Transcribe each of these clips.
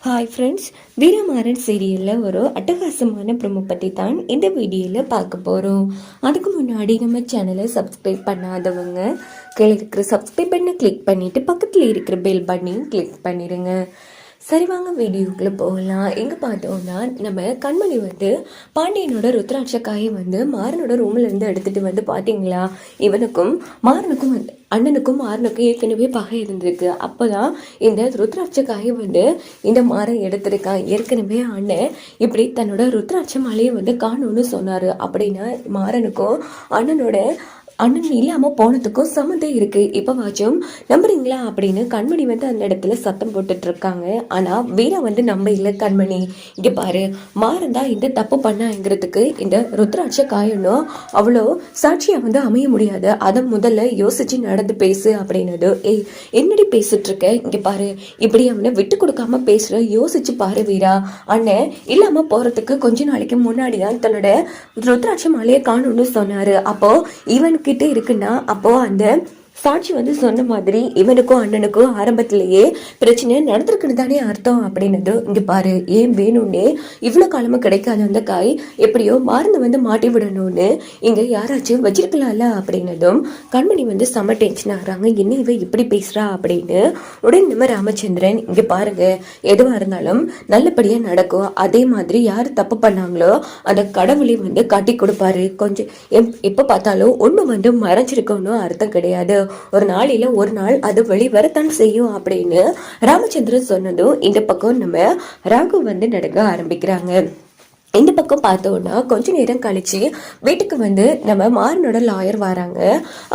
Hi friends, Veeramaran சீரியலில் ஒரு அட்டகாசமான ப்ரோமோ பற்றி தான் இந்த வீடியோவில் பார்க்க போகிறோம். அதுக்கு முன்னாடி நம்ம சேனலை சப்ஸ்கிரைப் பண்ணாதவங்க கீழே இருக்கிற சப்ஸ்கிரைப் பண்ண கிளிக் பண்ணிவிட்டு பக்கத்தில் இருக்கிற பெல் பட்டனையும் கிளிக் பண்ணிடுங்க. சரி வாங்க வீடியோக்குள்ளே போகலாம். எங்கே பார்த்தோம்னா நம்ம கண்மணி பாண்டியனோட ருத்ராட்சக்காயை மாறனோட ரூம்லேருந்து எடுத்துகிட்டு பார்த்தீங்களா, இவனுக்கும் மாறனுக்கும் அண்ணனுக்கும் மாறனுக்கும் ஏற்கனவே பகை இருந்திருக்கு. அப்போதான் இந்த ருத்ராட்சக்காயை இந்த மாறன் எடுத்திருக்கான். ஏற்கனவே அண்ணன் இப்படி தன்னோட ருத்ராட்ச மாலையை காணும்னு சொன்னார். அப்படின்னா மாறனுக்கும் அண்ணன் இல்லாமல் போனதுக்கும் சம்மந்தம் இருக்குது. இப்போவாச்சும் நம்புறீங்களா அப்படின்னு கண்மணி அந்த இடத்துல சத்தம் போட்டுட்டு இருக்காங்க. ஆனால் வீரா நம்ப இல்லை. கண்மணி இங்கே பாரு, மாறன் தான் இந்த தப்பு பண்ணாங்கிறதுக்கு இந்த ருத்ராட்ச காயணும் அவ்வளோ சாட்சியாக அமைய முடியாது. அதை முதல்ல யோசிச்சு நடந்து பேசு அப்படின்னது. என்னடி பேசிட்டு இருக்க, இங்கே பாரு, இப்படி அவனை விட்டு கொடுக்காம பேசுற, யோசிச்சு பாரு வீரா. அண்ணன் இல்லாமல் போகிறதுக்கு கொஞ்ச நாளைக்கு முன்னாடி தான் தன்னோட ருத்ராட்ச மாலையை காணும்னு சொன்னார். அப்போ இவனுக்கு கிட்ட இருக்குன்னா அப்போ அந்த சாட்சி சொன்ன மாதிரி இவனுக்கும் அண்ணனுக்கும் ஆரம்பத்திலேயே பிரச்சனை நடந்திருக்குன்னு தானே அர்த்தம் அப்படின்னது. இங்க பாரு, ஏன் வேணும்னே இவ்வளவு காலமும் கிடைக்காத அந்த காய் எப்படியோ மாறந்து மாட்டி விடணும்னு இங்க யாராச்சும் வச்சிருக்கலாம்ல அப்படின்னதும் கண்மணி செம டென்ஷன் ஆகுறாங்க. என்ன இவ இப்படி பேசுறா அப்படின்னு. உடனே நம்ம ராமச்சந்திரன், இங்க பாருங்க, எதுவா இருந்தாலும் நல்லபடியா நடக்கும். அதே மாதிரி யாரு தப்பு பண்ணாங்களோ அந்த கடவுளை காட்டி கொடுப்பாரு. கொஞ்சம் எப்ப பார்த்தாலும் ஒண்ணு மறைஞ்சிருக்கணும் அர்த்தம் கிடையாது. ஒரு நாளில ஒரு நாள் அது வெளிவரத்தான் செய்யும் அப்படின்னு ராமச்சந்திரன் சொன்னதும் இந்த பக்கம் நம்ம ராகு நடக்க ஆரம்பிக்கிறாங்க. இந்த பக்கம் பார்த்தோன்னா கொஞ்ச நேரம் கழிச்சு வீட்டுக்கு நம்ம மாறனோட லாயர் வராங்க.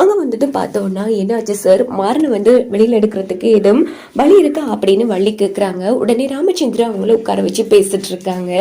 அங்கே பார்த்தோன்னா என்னாச்சு சார், மாறனை வெளியில் எடுக்கிறதுக்கு எதுவும் வழி இருக்கா அப்படின்னு வள்ளி கேட்குறாங்க. உடனே ராமச்சந்திரன் அவங்கள உட்கார வச்சு பேசிட்டு இருக்காங்க.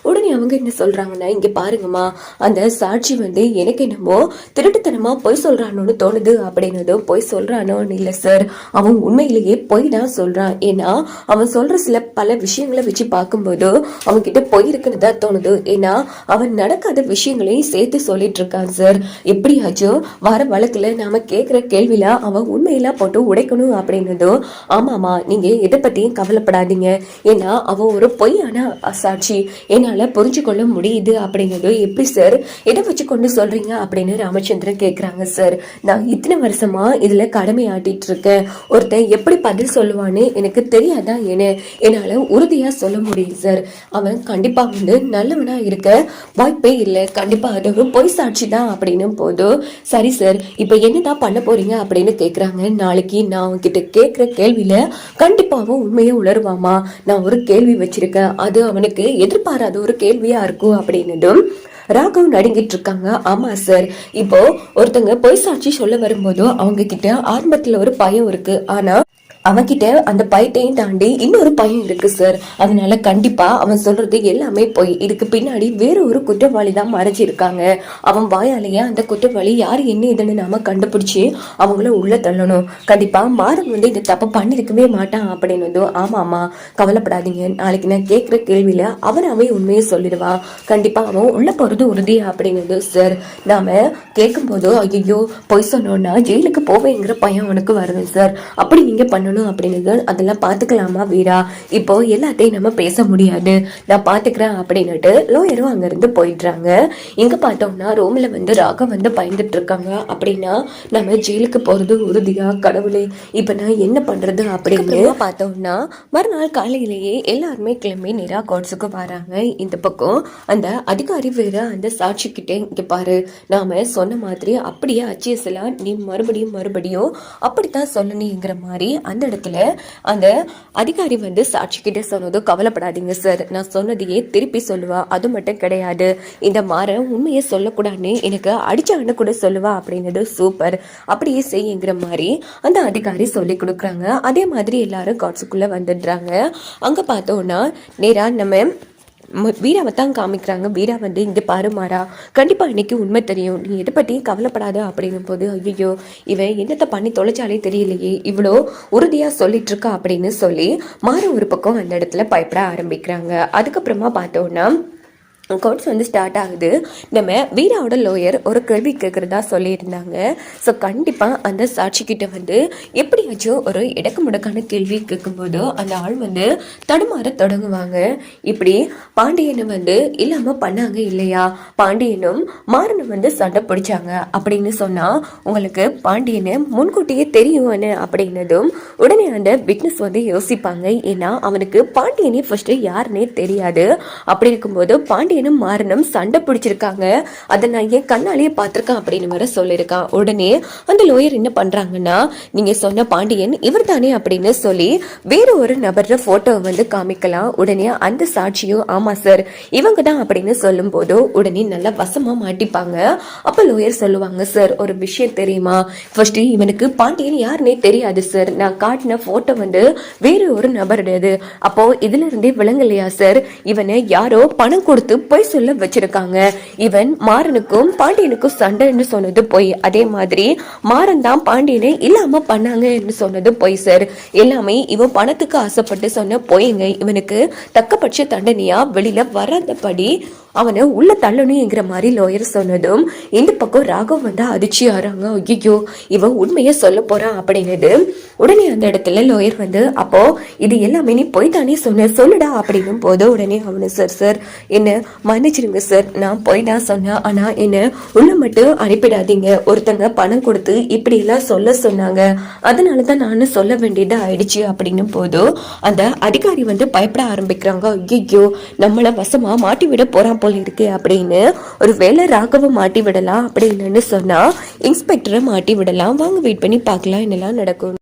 உடனே அவங்க என்ன சொல்றாங்கன்னா, இங்கே பாருங்கம்மா, அந்த சாட்சி எனக்கு என்னமோ திருட்டுத்தனமா பொய் சொல்றானோன்னு தோணுது அப்படின்னதும். பொய் சொல்றானோன்னு இல்லை சார், அவன் உண்மையிலேயே பொய் தான் சொல்றான். ஏன்னா அவன் சொல்ற பல விஷயங்களை வச்சு பார்க்கும்போது அவன்கிட்ட பொய் இருக்குன்னு தான் தோணுது. ஏன்னா அவன் நடக்காத விஷயங்களையும் சேர்த்து சொல்லிட்டு இருக்கான் சார். எப்படியாச்சும் வர வழக்குல நாம கேட்கிற கேள்வியில அவன் உண்மையெல்லாம் போட்டு உடைக்கணும் அப்படின்னதும். ஆமாமா, நீங்க எதை பத்தியும் கவலைப்படாதீங்க, ஏன்னா அவன் ஒரு பொய்யான சாட்சி, என்னால புரிஞ்சு கொள்ள முடியுது அப்படின்னது. எப்படி சார், எதை வச்சு கொண்டு சொல்றீங்க அப்படின்னு ராமச்சந்திரன் கேட்கிறாங்க. சார், நான் இத்தனை வருஷமா இதுல கடமை ஆட்டிட்டு இருக்கேன். ஒருத்தன் எப்படி பதில் சொல்லுவான்னு எனக்கு தெரியாதா என்னால உறுதியா சொல்ல முடியும் சார். அவன் கண்டிப்பா நல்லவன் இருக்க வாய்ப்பே இல்லை. கண்டிப்பா அது ஒரு பொய் சாட்சி தான் அப்படின்னு போதும். சரி சார், இப்ப என்னதான் பண்ண போறீங்க அப்படின்னு கேக்குறாங்க. நாளைக்கு நான் அவன்கிட்ட கேட்கிற கேள்வியில கண்டிப்பாவும் உண்மையை உணர்வாமா. நான் ஒரு கேள்வி வச்சிருக்கேன், அது அவனுக்கு எதிர்பாராத ஒரு கேள்வியா இருக்கும் அப்படின்னதும் ராகவ் நடுங்கிட்டு இருக்காங்க. ஆமா சார், இப்போ ஒருத்தங்க பொய் சாட்சி சொல்ல வரும்போதோ அவங்க கிட்ட ஆரம்பத்துல ஒரு பயம் இருக்கு. ஆனா அவன்கிட்ட அந்த பயத்தையும் தாண்டி இன்னொரு பயம் இருக்கு சார். அதனால கண்டிப்பா அவன் சொல்றது எல்லாமே போய் இதுக்கு பின்னாடி வேற ஒரு குற்றவாளி தான் மறைச்சிருக்காங்க. அவன் வாயாலேயே அந்த குற்றவாளி யார் என்ன இதுன்னு நாம கண்டுபிடிச்சு அவங்கள உள்ள தள்ளணும். கண்டிப்பா மாறன் இந்த தப்பு பண்ணிருக்கவே மாட்டான் அப்படின்னு. ஆமா, கவலைப்படாதீங்க, நாளைக்கு நான் கேட்கிற கேள்வியில அவனாவே உண்மையை சொல்லிடுவான். கண்டிப்பா அவன் உள்ள போறது உறுதி அப்படின்னு. சார், நாம கேட்கும் போது ஐயோ பொய் சொன்னோம்னா ஜெயிலுக்கு போவேங்கிற பயம் அவனுக்கு வரணும் சார். அப்படி நீங்க பண்ணணும் அப்படின்னு. அதெல்லாம் பாத்துக்கலாமா வீரா, இப்போ எல்லாத்தையும் நம்ம பேச முடியாது, நான் பாத்துக்கிறேன் அப்படின்னுட்டு லோயரும் அங்க இருந்து போயிடுறாங்க. இங்க பார்த்தோம்னா ரூம்ல ராக பயந்துட்டு இருக்காங்க. அப்படின்னா நம்ம ஜெயிலுக்கு போறது உறுதியா, கடவுளே இப்ப நான் என்ன பண்றது அப்படின்னு பார்த்தோம்னா மறுநாள் காலையிலேயே எல்லாருமே கிளம்பி நேரா கோர்ட்ஸுக்கு வராங்க. இந்த பக்கம் அந்த அதிகாரி வேற அந்த சாட்சி கிட்ட, இங்க பாரு, நாம சொன்ன மாதிரி அப்படியே அச்சியசலாம் நீ மறுபடியும் அப்படித்தான் சொல்லணுங்கிற மாதிரி அந்த இடத்துல அந்த அதிகாரி சாட்சி கிட்ட சொன்னது. கவலைப்படாதீங்க சார், நான் சொன்னதையே திருப்பி சொல்லுவா. அது மட்டும் கிடையாது, இந்த மாறன் உண்மையை சொல்லக்கூடாதுன்னு எனக்கு அடிச்சான்னு கூட சொல்லுவா அப்படின்னது. சூப்பர், அப்படியே செய்யுங்கிற மாதிரி அந்த அதிகாரி சொல்லி கொடுக்குறாங்க. அதே மாதிரி எல்லாரும் காட்ஸுக்குள்ள வந்துடுறாங்க. அங்க பார்த்தோம்னா நேரா நம்ம வீராவை தான் காமிக்கிறாங்க. வீரா இங்க பாரு மாறா, கண்டிப்பா இன்னைக்கு உண்மை தெரியும், நீ எதை பத்தியும் கவலைப்படாத அப்படிங்கும் போது, ஐயோ இவன் என்னத்தை பண்ணி தொலைச்சாலே தெரியலையே, இவ்வளோ உறுதியா சொல்லிட்டு இருக்கா அப்படின்னு சொல்லி மாற ஒரு பக்கம் அந்த இடத்துல பயப்பட ஆரம்பிக்கிறாங்க. அதுக்கப்புறமா பார்த்தோம்னா கோர்ட்ஸ் வந்து ஸ்டார்ட் ஆகுது. நம்ம வீராவோட லோயர் ஒரு கேள்வி கேட்குறதா சொல்லியிருந்தாங்க. ஸோ கண்டிப்பாக அந்த சாட்சிக்கிட்ட வந்து எப்படியாச்சும் ஒரு இடக்கு முடக்கான கேள்வி கேட்கும்போது அந்த ஆள் வந்து தடுமாற தொடங்குவாங்க. இப்படி பாண்டியனை வந்து இல்லாமல் பண்ணாங்க இல்லையா, பாண்டியனும் மாறனும் வந்து சண்டை பிடிச்சாங்க அப்படின்னு சொன்னால் உங்களுக்கு பாண்டியனை முன்கூட்டியே தெரியும்னு அப்படின்னதும் உடனே அந்த விட்னஸ் வந்து யோசிப்பாங்க. ஏன்னா அவனுக்கு பாண்டியனே ஃபர்ஸ்ட் யாருன்னே தெரியாது. அப்படி இருக்கும்போது பாண்டியனும் மாறனும் சண்டை பிடிச்சிருக்காங்க, அதை நான் என் கண்ணாலேயே பார்த்துருக்கேன் அப்படின்னு வேற சொல்லியிருக்கான். உடனே அந்த லோயர் என்ன பண்றாங்கன்னா, நீங்க சொன்ன பாண்டியன் இவர் தானே அப்படின்னு சொல்லி வேற ஒரு நபர போட்டோ வந்து காமிக்கலாம். உடனே அந்த சாட்சியும் ஆமா சார் இவங்க தான் அப்படின்னு சொல்லும் போது உடனே நல்லா வசமா மாட்டிப்பாங்க. அப்ப லோயர் சொல்லுவாங்க, சார் ஒரு விஷயம் தெரியுமா, ஃபர்ஸ்ட் இவனுக்கு பாண்டியன் யாருன்னே தெரியாது சார், நான் காட்டின போட்டோ வந்து வேற ஒரு நபருடையது. அப்போ இதுல இருந்தே விளங்கலையா சார், இவனை யாரோ பணம் கொடுத்து பொய் சொல்ல வச்சிருக்காங்க. இவன் மாறனுக்கும் பாண்டியனுக்கும் சண்டைன்னு சொன்னது பொய், அதே மாதிரி மாறன் தான் பாண்டியனை இல்லாம பண்ணாங்கன்னு சொன்னது பொய் சார். எல்லாமே இவன் பணத்துக்கு ஆசைப்பட்டு சொன்ன பொய்ங்க. இவனுக்கு தக்கப்பட்ச தண்டனையா வெளியில வராதபடி அவனை உள்ள தள்ளணுங்கிற மாதிரி லோயர் சொன்னதும் இந்த பக்கம் ராகவ் வந்து அதிர்ச்சி ஆறாங்க. ஐயோ இவன் உண்மையை சொல்ல போறான் அப்படின்னது. உடனே அந்த இடத்துல லோயர் வந்து அப்போ இது எல்லாமே நீ போய் தானே சொன்ன, சொல்லுடா அப்படின்னும் போது உடனே அவனு சார் என்ன மன்னிச்சிருங்க சார், நான் போய் தான் சொன்னேன், ஆனா என்ன உள்ள மட்டும் அனுப்பிடாதீங்க, ஒருத்தங்க பணம் கொடுத்து இப்படி எல்லாம் சொல்ல சொன்னாங்க, அதனாலதான் நானும் சொல்ல வேண்டியதா ஆயிடுச்சு அப்படின்னும் போது அந்த அதிகாரி வந்து பயப்பட ஆரம்பிக்கிறாங்க. ஐயோ நம்மள வசமா மாட்டி விட போறான் போல இருக்கு அப்படின்னு. ஒரு வேளை ராகவ மாட்டி விடலாம் அப்படின்னு சொன்னா இன்ஸ்பெக்டரை மாட்டி விடலாம். வாங்க வெயிட் பண்ணி பார்க்கலாம் என்னெல்லாம் நடக்கும்.